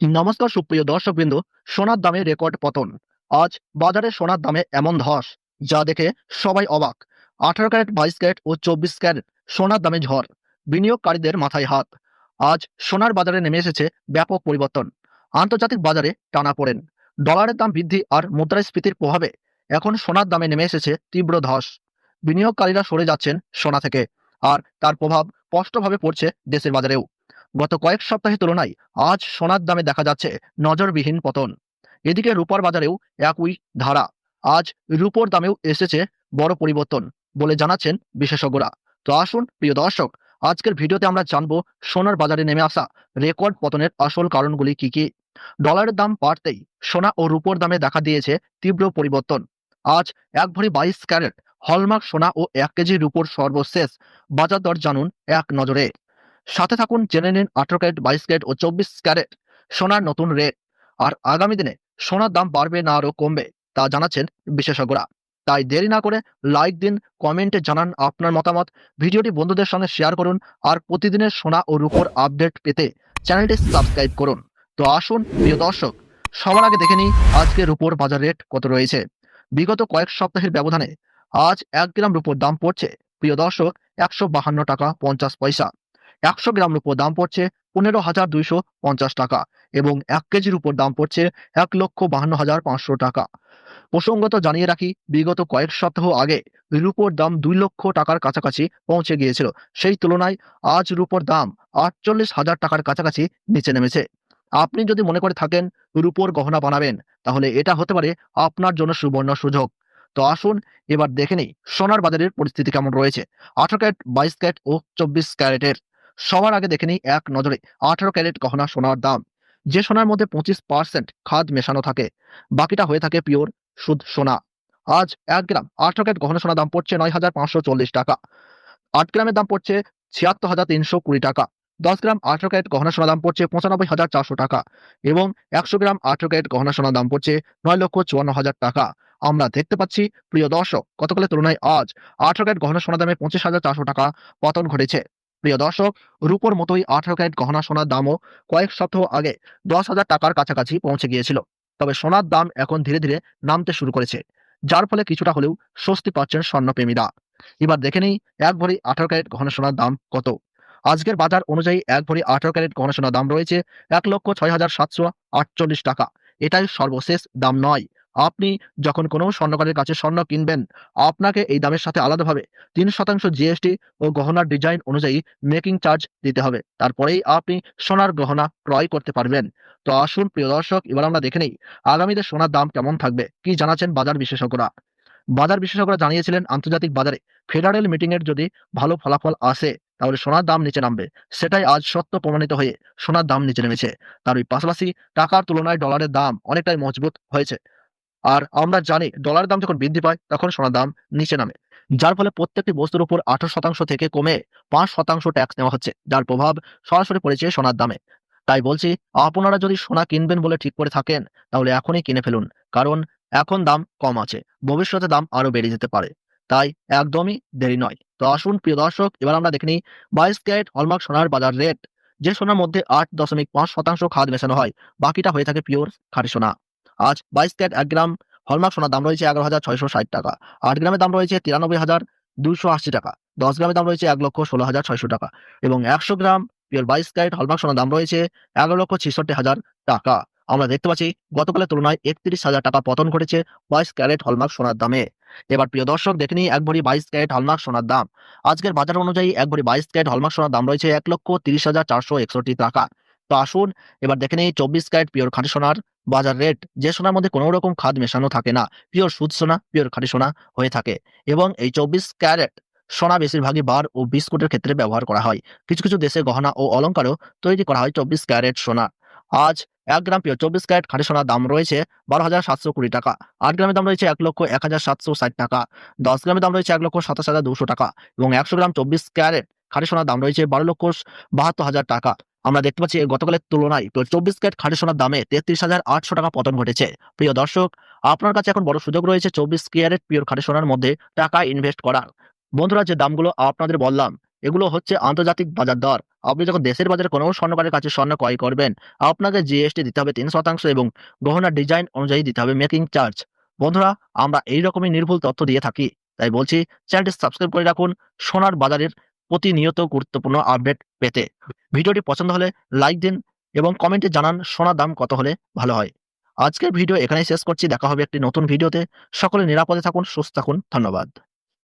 নমস্কার সুপ্রিয় দর্শকবৃন্দ। সোনার দামে রেকর্ড পতন। আজ বাজারে সোনার দামে এমন ধস যা দেখে সবাই অবাক। 18 ক্যারেট, 22 ক্যারেট ও 24 ক্যারেট সোনার দামে ঝড়। বিনিয়োগকারীদের মাথায় হাত। আজ সোনার বাজারে নেমে এসেছে ব্যাপক পরিবর্তন। আন্তর্জাতিক বাজারে টানাপোড়েন, ডলারের দাম বৃদ্ধি আর মুদ্রাস্ফীতির প্রভাবে এখন সোনার দামে নেমে এসেছে তীব্র ধস। বিনিয়োগকারীরা সরে যাচ্ছেন সোনা থেকে, আর তার প্রভাব স্পষ্টভাবে পড়ছে দেশের বাজারেও। গত কয়েক সপ্তাহের তুলনায় আজ সোনার দামে দেখা যাচ্ছে নজরবিহীন পতন। এদিকে রূপার বাজারেও একই ধারা। আজ রূপোর দামেও এসেছে বড় পরিবর্তন বলে জানাচ্ছেন বিশেষজ্ঞরা। তো আসুন প্রিয় দর্শক, আজকের ভিডিওতে আমরা জানবো সোনার বাজারে নেমে আসা রেকর্ড পতনের আসল কারণগুলি কি কি। ডলারের দাম বাড়তেই সোনা ও রূপোর দামে দেখা দিয়েছে তীব্র পরিবর্তন। আজ 1 ভরি 22 ক্যারেট হলমার্ক সোনা ও 1 কেজি রূপোর সর্বশেষ বাজার দর জানুন এক নজরে। সাথে থাকুন, জেনে নিন 18 ক্যারেট, 22 ক্যারেট ও 24 ক্যারেট সোনার নতুন রেট। আর আগামী দিনে সোনার দাম বাড়বে না আরও কমবে তা জানাচ্ছেন বিশেষজ্ঞরা। তাই দেরি না করে লাইক দিন, কমেন্টে জানান আপনার মতামত, ভিডিওটি বন্ধুদের সঙ্গে শেয়ার করুন আর প্রতিদিনের সোনা ও রূপোর আপডেট পেতে চ্যানেলটি সাবস্ক্রাইব করুন। তো আসুন প্রিয় দর্শক, সবার আগে দেখে নিই আজকে রূপোর বাজার রেট কত রয়েছে। বিগত কয়েক সপ্তাহের ব্যবধানে আজ 1 গ্রাম রূপোর দাম পড়ছে প্রিয় দর্শক 152 টাকা 50 পয়সা। 100 গ্রাম রূপোর দাম পড়ছে 15,250 টাকা এবং 1 কেজির উপর দাম পড়ছে 1,52,500 টাকা। প্রসঙ্গত জানিয়ে রাখি, বিগত কয়েক সপ্তাহ আগে রূপোর দাম 2 লক্ষ টাকার কাছাকাছি পৌঁছে গিয়েছিল। সেই তুলনায় আজ রূপোর দাম 48,000 টাকার কাছাকাছি নিচে নেমেছে। আপনি যদি মনে করে থাকেন রূপোর গহনা বানাবেন, তাহলে এটা হতে পারে আপনার জন্য সুবর্ণ সুযোগ। তো আসুন এবার দেখে নিই সোনার বাজারের পরিস্থিতি কেমন রয়েছে 18 ক্যারেট, 22 ক্যারেট ও 24 ক্যারেটের। সবার আগে দেখে নিই এক নজরে 18 ক্যারেট গহনা সোনার দাম। যে সোনার মধ্যে 25% খাদ মেশানো থাকে, বাকিটা হয়ে থাকে পিওর শুদ্ধ সোনা। আজ 1 গ্রাম 18 ক্যারেট গহনা সোনার দাম পড়ছে 9,540 টাকা। 8 গ্রামের দাম পড়ছে 76,320 টাকা। 10 গ্রাম 18 ক্যারেট গহনা সোনার দাম পড়ছে 95,400 টাকা এবং 100 গ্রাম 18 ক্যারেট গহনা সোনার দাম পড়ছে 9,54,000 টাকা। আমরা দেখতে পাচ্ছি প্রিয় দর্শক, গতকালের তুলনায় আজ 18 ক্যারেট গহনা সোনার দামে 25,400 টাকা পতন ঘটেছে। প্রিয় দর্শক, রূপোর মতোই 18 ক্যারেট গহনা সোনার দামও কয়েক সপ্তাহ আগে 10,000 টাকার কাছাকাছি পৌঁছে গিয়েছিল। তবে সোনার দাম এখন ধীরে ধীরে নামতে শুরু করেছে, যার ফলে কিছুটা হলেও স্বস্তি পাচ্ছেন স্বর্ণপ্রেমীরা। এবার দেখে নেই 1 ভরি 18 ক্যারেট গহনা সোনার দাম কত। আজকের বাজার অনুযায়ী 1 ভরি 18 ক্যারেট গহনা সোনার দাম রয়েছে 1,06,748 টাকা। এটাই সর্বশেষ দাম নয়। আপনি যখন কোনো স্বর্ণকারের কাছে স্বর্ণ কিনবেন, আপনাকে এই দামের সাথে আলাদাভাবে 3% জিএসটি ও গহনার ডিজাইন অনুযায়ী মেকিং চার্জ দিতে হবে। তারপরেই আপনি সোনার গহনা ক্রয় করতে পারবেন। তো আসুন প্রিয় দর্শক, এবার আমরা দেখে নেই আগামীতে সোনার দাম কেমন থাকবে, কি জানাচ্ছেন বাজার বিশেষজ্ঞরা। বাজার বিশেষজ্ঞরা জানিয়েছিলেন, আন্তর্জাতিক বাজারে ফেডারেল মিটিংয়ের যদি ভালো ফলাফল আসে, তাহলে সোনার দাম নিচে নামবে। সেটাই আজ সত্য প্রমাণিত হয়ে সোনার দাম নিচে নেমেছে। তার ওই পাশাপাশি টাকার তুলনায় ডলারের দাম অনেকটাই মজবুত হয়েছে। আর আমরা জানি ডলারের দাম যখন বৃদ্ধি পায় তখন সোনার দাম নিচে নামে, যার ফলে প্রত্যেকটি বস্তুর উপর 18% থেকে কমে 5% ট্যাক্স নেওয়া হচ্ছে, যার প্রভাব সরাসরি পড়েছে সোনার দামে। তাই বলছি, আপনারা যদি সোনা কিনবেন বলে ঠিক করে থাকেন, তাহলে এখনই কিনে ফেলুন, কারণ এখন দাম কম আছে, ভবিষ্যতে দাম আরো বেড়ে যেতে পারে। তাই একদমই দেরি নয়। তো আসুন প্রিয় দর্শক, এবার আমরা দেখে নিই 22 ক্যারেট হলমার্ক সোনার বাজার রেট। যে সোনার মধ্যে 8.5% খাদ মেশানো হয়, বাকিটা হয়ে থাকে পিওর খাঁটি সোনা। আজ 22 ক্যারেট 1 গ্রাম হলমার্ক সোনার দাম রয়েছে 11,660 টাকা। 8 গ্রামের দাম রয়েছে 93,280 টাকা। 10 গ্রামের দাম রয়েছে 1,16,600 টাকা এবং 100 গ্রাম পিওর 22 ক্যারেট হলমার্ক সোনার দাম রয়েছে 11,66,000 টাকা। আমরা দেখতে পাচ্ছি গতকালের তুলনায় 31,000 টাকা পতন ঘটেছে 22 ক্যারেট হলমার্ক সোনার দামে। এবার প্রিয় দর্শক দেখে নিই 1 ভরি 22 ক্যারেট হলমার্ক সোনার দাম। আজকের বাজার অনুযায়ী 1 ভরি 22 ক্যারেট হলমার্ক সোনার দাম রয়েছে 1,30,461 টাকা। তো আসুন এবার দেখে নিই 24 ক্যারেট পিওর খাঁটি সোনার বাজার রেট। যে সোনার মধ্যে কোনো রকম খাদ মেশানো থাকে না, পিওর শুদ্ধ সোনা, পিওর খাঁটি সোনা হয়ে থাকে এবং এই 24 ক্যারেট সোনা বেশিরভাগই বার ও বিস্কুটের ক্ষেত্রে ব্যবহার করা হয়। কিছু কিছু দেশে গহনা ও অলংকারও তৈরি করা হয় 24 ক্যারেট সোনা। আজ 1 গ্রাম পিওর 24 ক্যারেট খাঁটি সোনার দাম রয়েছে 12,720 টাকা। 8 গ্রামের দাম রয়েছে 1,01,760 টাকা। 10 গ্রামের দাম রয়েছে 1,27,200 টাকা এবং 100 গ্রাম 24 ক্যারেট খাঁটি সোনার দাম রয়েছে 12,72,000 টাকা। আমরা দেখতে পাচ্ছি গতকালের তুলনায় 24 ক্যারেট খাঁটি সোনার দামে 33,800 টাকা পতন ঘটেছে। প্রিয় দর্শক, আপনার কাছে এখন বড় সুযোগ রয়েছে 24 ক্যারেট পিওর খাঁটি সোনার মধ্যে টাকা ইনভেস্ট করার। বন্ধুরা, যে দামগুলো আপনাদের বললাম, এগুলো হচ্ছে আন্তর্জাতিক বাজার দর। আপনি যখন দেশের বাজারে কোনো স্বর্ণকারের কাছে স্বর্ণ ক্রয় করবেন, আপনাকে জিএসটি দিতে হবে 3% এবং গহনার ডিজাইন অনুযায়ী দিতে হবে মেকিং চার্জ। বন্ধুরা, আমরা এই রকমই নির্ভুল তথ্য দিয়ে থাকি। তাই বলছি, চ্যানেলটি সাবস্ক্রাইব করে রাখুন সোনার বাজারের প্রতিনিয়ত গুরুত্বপূর্ণ আপডেট পেতে। ভিডিওটি পছন্দ হলে লাইক দিন এবং কমেন্টে জানান সোনার দাম কত হলে ভালো হয়। আজকের ভিডিও এখানেই শেষ করছি। দেখা হবে একটি নতুন ভিডিওতে। সকলে নিরাপদে থাকুন, সুস্থ থাকুন। ধন্যবাদ।